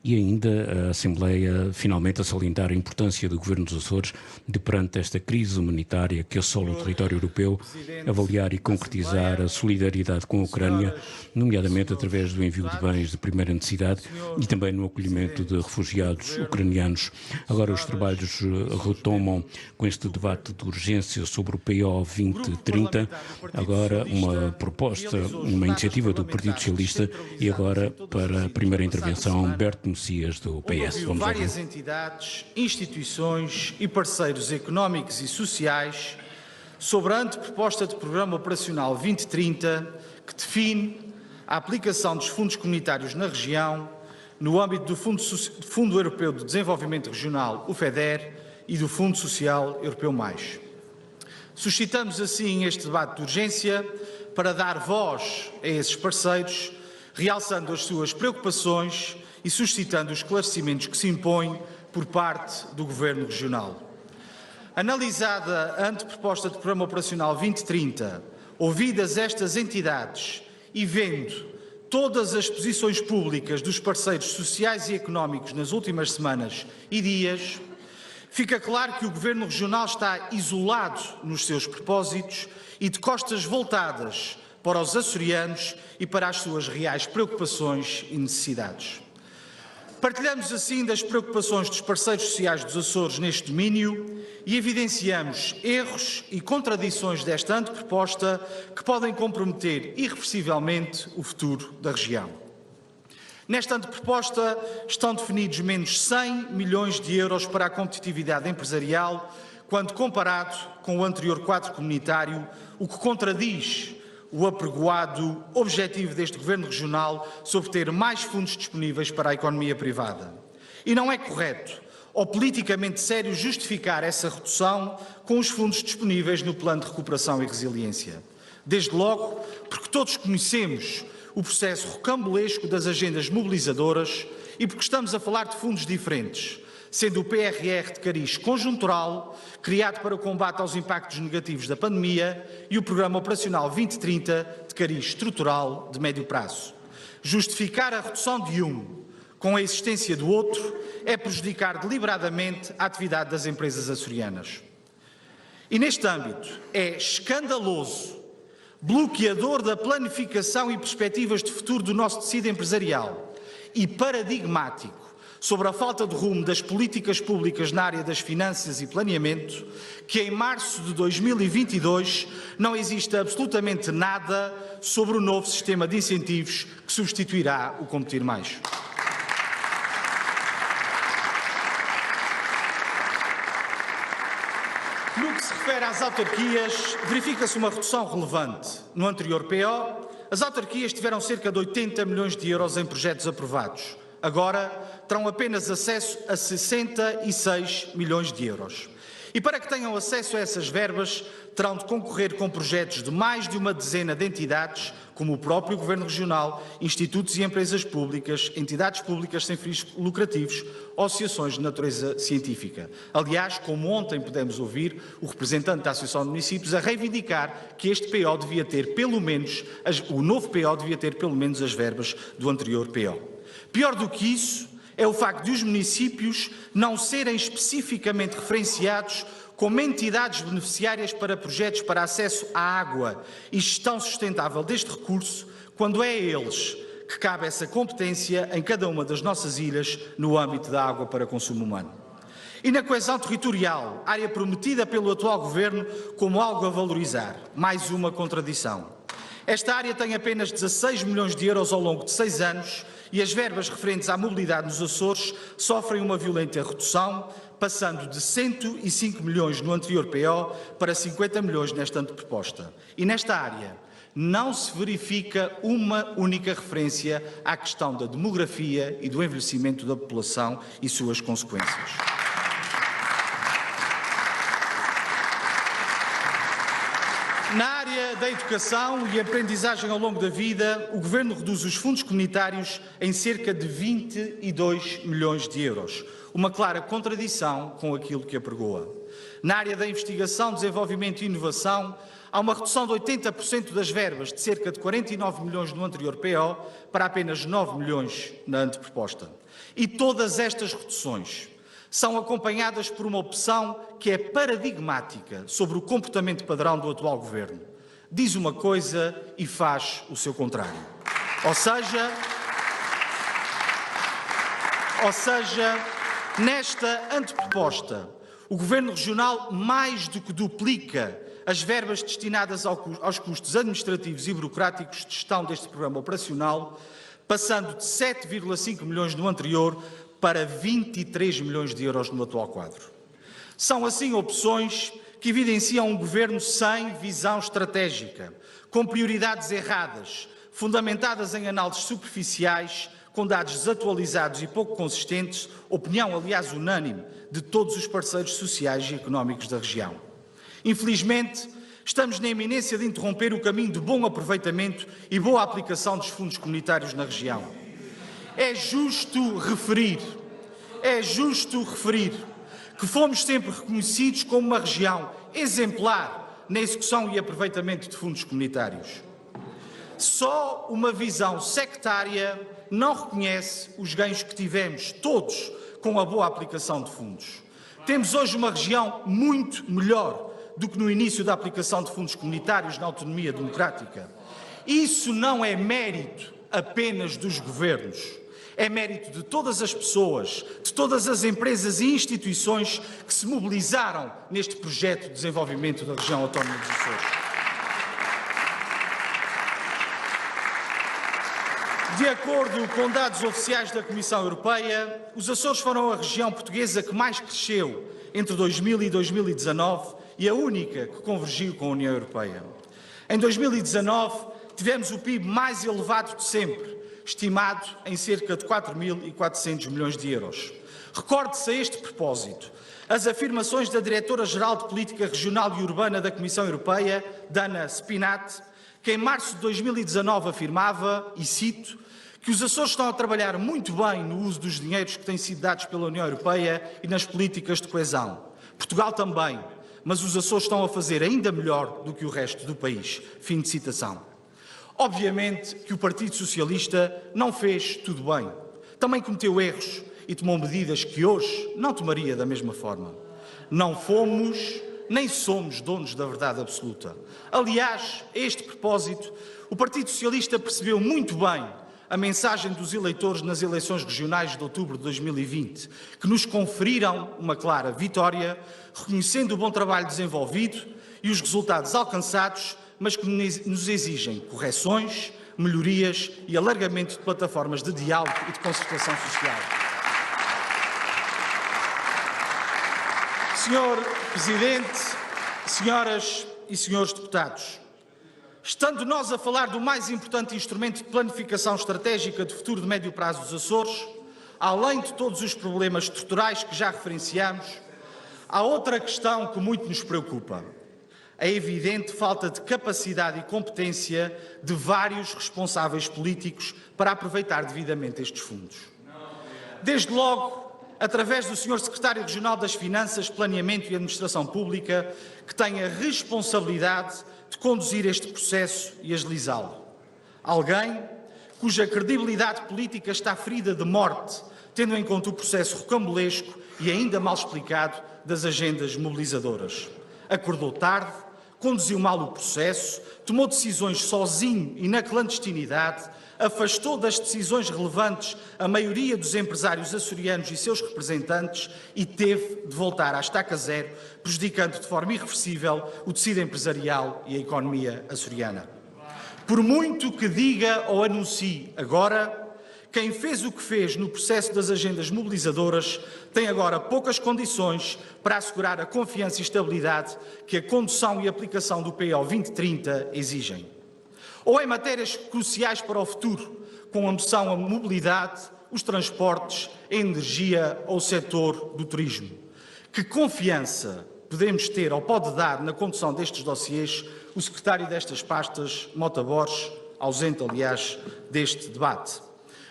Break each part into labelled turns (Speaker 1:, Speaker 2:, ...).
Speaker 1: e ainda a Assembleia finalmente a salientar a importância do Governo dos Açores de, perante esta crise humanitária que assola o território europeu, avaliar e concretizar a solidariedade com a Ucrânia, nomeadamente através do envio de bens de primeira necessidade e também no acolhimento de refugiados ucranianos. Agora os trabalhos retomam com este debate de urgência sobre o PO 2030, agora uma proposta, uma iniciativa do Partido Socialista e agora para a primeira intervenção, Berto Messias do PS.
Speaker 2: Vamos várias entidades, instituições e parceiros económicos e sociais sobre a anteproposta de Programa Operacional 2030 que define a aplicação dos fundos comunitários na região no âmbito do Fundo Europeu de Desenvolvimento Regional, o FEDER, e do Fundo Social Europeu+. Suscitamos assim este debate de urgência para dar voz a esses parceiros, realçando as suas preocupações e suscitando os esclarecimentos que se impõem por parte do Governo Regional. Analisada a anteproposta de Programa Operacional 2030, ouvidas estas entidades e vendo todas as posições públicas dos parceiros sociais e económicos nas últimas semanas e dias, fica claro que o Governo Regional está isolado nos seus propósitos e de costas voltadas para os açorianos e para as suas reais preocupações e necessidades. Partilhamos assim das preocupações dos parceiros sociais dos Açores neste domínio e evidenciamos erros e contradições desta anteproposta que podem comprometer irreversivelmente o futuro da região. Nesta anteproposta estão definidos menos 100 milhões de euros para a competitividade empresarial, quando comparado com o anterior quadro comunitário, o que contradiz o apregoado objetivo deste Governo Regional sobre ter mais fundos disponíveis para a economia privada. E não é correto ou politicamente sério justificar essa redução com os fundos disponíveis no Plano de Recuperação e Resiliência. Desde logo, porque todos conhecemos o processo rocambolesco das agendas mobilizadoras e porque estamos a falar de fundos diferentes, sendo o PRR de cariz conjuntural, criado para o combate aos impactos negativos da pandemia, e o Programa Operacional 2030 de cariz estrutural de médio prazo. Justificar a redução de um com a existência do outro é prejudicar deliberadamente a atividade das empresas açorianas. E neste âmbito é escandaloso, bloqueador da planificação e perspectivas de futuro do nosso tecido empresarial e paradigmático sobre a falta de rumo das políticas públicas na área das finanças e planeamento, que em março de 2022 não existe absolutamente nada sobre o novo sistema de incentivos que substituirá o Competir Mais. No que se refere às autarquias, verifica-se uma redução relevante. No anterior PO, as autarquias tiveram cerca de 80 milhões de euros em projetos aprovados. Agora terão apenas acesso a 66 milhões de euros. E para que tenham acesso a essas verbas, terão de concorrer com projetos de mais de uma dezena de entidades, como o próprio Governo Regional, institutos e empresas públicas, entidades públicas sem fins lucrativos, associações de natureza científica. Aliás, como ontem pudemos ouvir o representante da Associação de Municípios a reivindicar que este PO devia ter pelo menos, o novo PO devia ter pelo menos as verbas do anterior PO. Pior do que isso é o facto de os municípios não serem especificamente referenciados como entidades beneficiárias para projetos para acesso à água e gestão sustentável deste recurso, quando é a eles que cabe essa competência em cada uma das nossas ilhas no âmbito da água para consumo humano. E na coesão territorial, área prometida pelo atual Governo como algo a valorizar, mais uma contradição. Esta área tem apenas 16 milhões de euros ao longo de 6 anos e as verbas referentes à mobilidade nos Açores sofrem uma violenta redução, passando de 105 milhões no anterior PO para 50 milhões nesta anteproposta. E nesta área não se verifica uma única referência à questão da demografia e do envelhecimento da população e suas consequências. Na área da educação e aprendizagem ao longo da vida, o Governo reduz os fundos comunitários em cerca de 22 milhões de euros, uma clara contradição com aquilo que apregoa. Na área da investigação, desenvolvimento e inovação, há uma redução de 80% das verbas, de cerca de 49 milhões no anterior PO, para apenas 9 milhões na anteproposta. E todas estas reduções são acompanhadas por uma opção que é paradigmática sobre o comportamento padrão do atual Governo. Diz uma coisa e faz o seu contrário. Ou seja, nesta anteproposta, o Governo Regional mais do que duplica as verbas destinadas aos custos administrativos e burocráticos de gestão deste programa operacional, passando de 7,5 milhões no anterior para 23 milhões de euros no atual quadro. São, assim, opções que evidenciam um governo sem visão estratégica, com prioridades erradas, fundamentadas em análises superficiais, com dados desatualizados e pouco consistentes, opinião, aliás, unânime de todos os parceiros sociais e económicos da região. Infelizmente, estamos na iminência de interromper o caminho de bom aproveitamento e boa aplicação dos fundos comunitários na região. É justo referir que fomos sempre reconhecidos como uma região exemplar na execução e aproveitamento de fundos comunitários. Só uma visão sectária não reconhece os ganhos que tivemos todos com a boa aplicação de fundos. Temos hoje uma região muito melhor do que no início da aplicação de fundos comunitários na autonomia democrática. Isso não é mérito apenas dos governos. É mérito de todas as pessoas, de todas as empresas e instituições que se mobilizaram neste projeto de desenvolvimento da região autónoma dos Açores. De acordo com dados oficiais da Comissão Europeia, os Açores foram a região portuguesa que mais cresceu entre 2000 e 2019 e a única que convergiu com a União Europeia. Em 2019, tivemos o PIB mais elevado de sempre, estimado em cerca de 4.400 milhões de euros. Recorde-se a este propósito as afirmações da Diretora-Geral de Política Regional e Urbana da Comissão Europeia, Dana Spinat, que em março de 2019 afirmava, e cito, que os Açores estão a trabalhar muito bem no uso dos dinheiros que têm sido dados pela União Europeia e nas políticas de coesão. Portugal também, mas os Açores estão a fazer ainda melhor do que o resto do país. Fim de citação. Obviamente que o Partido Socialista não fez tudo bem. Também cometeu erros e tomou medidas que hoje não tomaria da mesma forma. Não fomos, nem somos donos da verdade absoluta. Aliás, a este propósito, o Partido Socialista percebeu muito bem a mensagem dos eleitores nas eleições regionais de outubro de 2020, que nos conferiram uma clara vitória, reconhecendo o bom trabalho desenvolvido e os resultados alcançados, mas que nos exigem correções, melhorias e alargamento de plataformas de diálogo e de concertação social. Senhor Presidente, senhoras e senhores deputados, estando nós a falar do mais importante instrumento de planificação estratégica de futuro de médio prazo dos Açores, além de todos os problemas estruturais que já referenciamos, há outra questão que muito nos preocupa: a evidente falta de capacidade e competência de vários responsáveis políticos para aproveitar devidamente estes fundos. Desde logo, através do Sr. Secretário Regional das Finanças, Planeamento e Administração Pública, que tem a responsabilidade de conduzir este processo e agilizá-lo. Alguém cuja credibilidade política está ferida de morte, tendo em conta o processo rocambolesco e ainda mal explicado das agendas mobilizadoras. Acordou tarde, conduziu mal o processo, tomou decisões sozinho e na clandestinidade, afastou das decisões relevantes a maioria dos empresários açorianos e seus representantes e teve de voltar à estaca zero, prejudicando de forma irreversível o tecido empresarial e a economia açoriana. Por muito que diga ou anuncie agora, quem fez o que fez no processo das agendas mobilizadoras tem agora poucas condições para assegurar a confiança e estabilidade que a condução e aplicação do PO 2030 exigem. Ou em matérias cruciais para o futuro, com ambição à mobilidade, os transportes, a energia ou o setor do turismo. Que confiança podemos ter ou pode dar na condução destes dossiês o secretário destas pastas, Mota Borges, ausente, aliás, deste debate?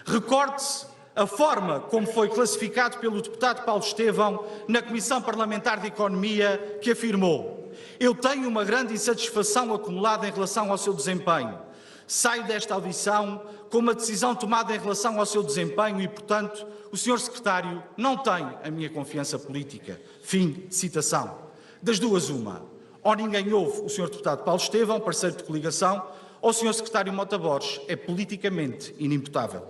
Speaker 2: Recorde-se a forma como foi classificado pelo deputado Paulo Estevão na Comissão Parlamentar de Economia, que afirmou: eu tenho uma grande insatisfação acumulada em relação ao seu desempenho. Saio desta audição com uma decisão tomada em relação ao seu desempenho e, portanto, o Sr. Secretário não tem a minha confiança política. Fim de citação. Das duas, uma. Ou ninguém ouve o Sr. Deputado Paulo Estevão, parceiro de coligação, ou o Sr. Secretário Mota Borges é politicamente inimputável.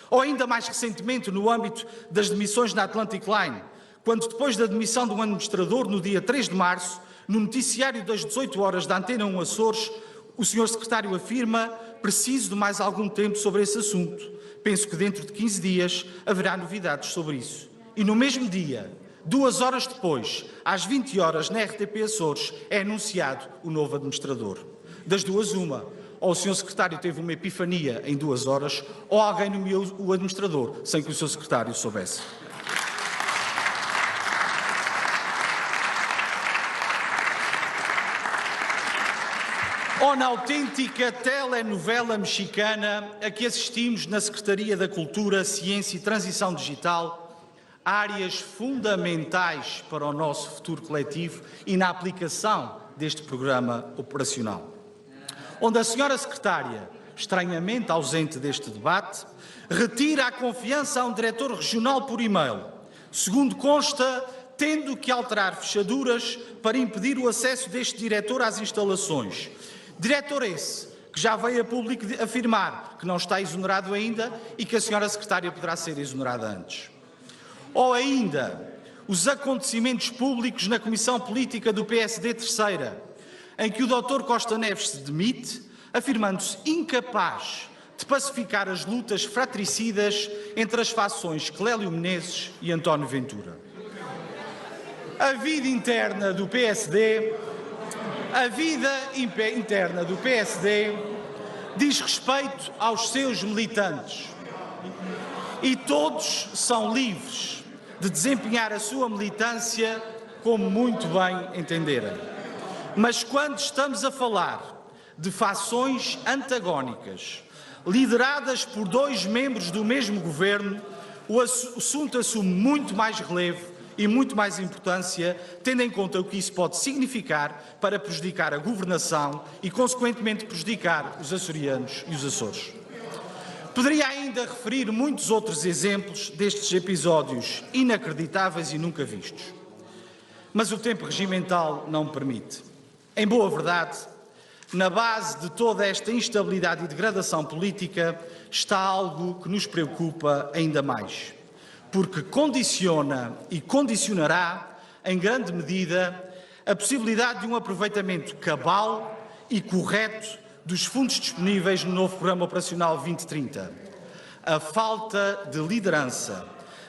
Speaker 2: Ou ainda mais recentemente, no âmbito das demissões na Atlantic Line, quando depois da demissão de um administrador, no dia 3 de março, no noticiário das 18 horas da Antena 1 Açores, o Sr. Secretário afirma: preciso de mais algum tempo sobre esse assunto. Penso que dentro de 15 dias haverá novidades sobre isso. E no mesmo dia, 2 horas depois, às 20 horas, na RTP Açores, é anunciado o novo administrador. Das duas, uma. Ou o Sr. Secretário teve uma epifania em 2 horas, ou alguém nomeou o administrador sem que o Sr. Secretário soubesse. Ou na autêntica telenovela mexicana a que assistimos na Secretaria da Cultura, Ciência e Transição Digital, áreas fundamentais para o nosso futuro coletivo e na aplicação deste programa operacional. Onde a senhora Secretária, estranhamente ausente deste debate, retira a confiança a um diretor regional por e-mail, segundo consta, tendo que alterar fechaduras para impedir o acesso deste diretor às instalações. Diretor esse que já veio a público afirmar que não está exonerado ainda e que a senhora Secretária poderá ser exonerada antes. Ou ainda, os acontecimentos públicos na Comissão Política do PSD Terceira, em que o Dr. Costa Neves se demite, afirmando-se incapaz de pacificar as lutas fratricidas entre as fações Clélio Menezes e António Ventura. A vida interna do PSD diz respeito aos seus militantes e todos são livres de desempenhar a sua militância como muito bem entenderem. Mas quando estamos a falar de fações antagónicas, lideradas por 2 membros do mesmo governo, o assunto assume muito mais relevo e muito mais importância, tendo em conta o que isso pode significar para prejudicar a governação e, consequentemente, prejudicar os açorianos e os Açores. Poderia ainda referir muitos outros exemplos destes episódios inacreditáveis e nunca vistos. Mas o tempo regimental não me permite. Em boa verdade, na base de toda esta instabilidade e degradação política está algo que nos preocupa ainda mais, porque condiciona e condicionará, em grande medida, a possibilidade de um aproveitamento cabal e correto dos fundos disponíveis no novo Programa Operacional 2030. A falta de liderança,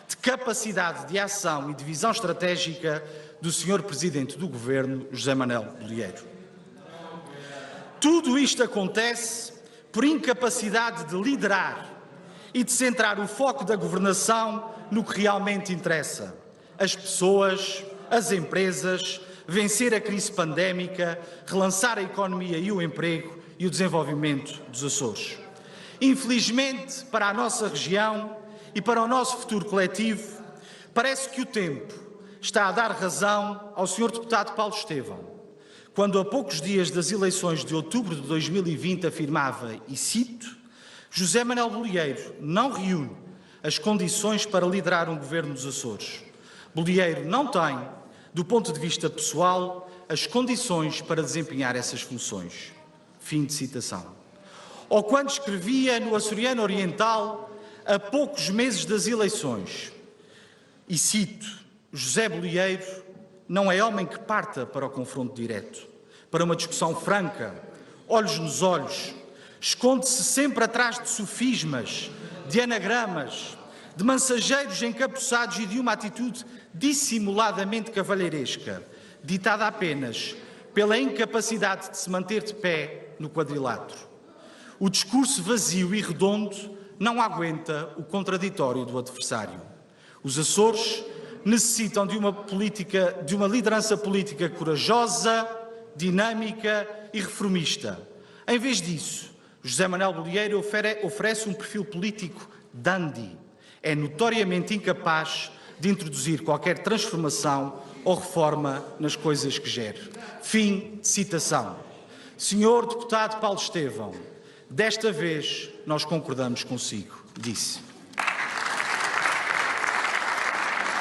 Speaker 2: de capacidade de ação e de visão estratégica do Sr. Presidente do Governo, José Manuel Bolieiro. Tudo isto acontece por incapacidade de liderar e de centrar o foco da governação no que realmente interessa: as pessoas, as empresas, vencer a crise pandémica, relançar a economia e o emprego e o desenvolvimento dos Açores. Infelizmente, para a nossa região e para o nosso futuro coletivo, parece que o tempo está a dar razão ao Sr. Deputado Paulo Estevão, quando a poucos dias das eleições de outubro de 2020 afirmava, e cito: José Manuel Bolieiro não reúne as condições para liderar um governo dos Açores. Bolieiro não tem, do ponto de vista pessoal, as condições para desempenhar essas funções. Fim de citação. Ou quando escrevia no Açoriano Oriental, a poucos meses das eleições, e cito: José Bolieiro não é homem que parta para o confronto direto, para uma discussão franca, olhos nos olhos, esconde-se sempre atrás de sofismas, de anagramas, de mensageiros encapuçados e de uma atitude dissimuladamente cavalheiresca, ditada apenas pela incapacidade de se manter de pé no quadrilátero. O discurso vazio e redondo não aguenta o contraditório do adversário. Os Açores necessitam de uma liderança política corajosa, dinâmica e reformista. Em vez disso, José Manuel Bolieiro oferece um perfil político dandy. É notoriamente incapaz de introduzir qualquer transformação ou reforma nas coisas que gere. Fim de citação. Senhor Deputado Paulo Estevão, Desta vez nós concordamos consigo, disse.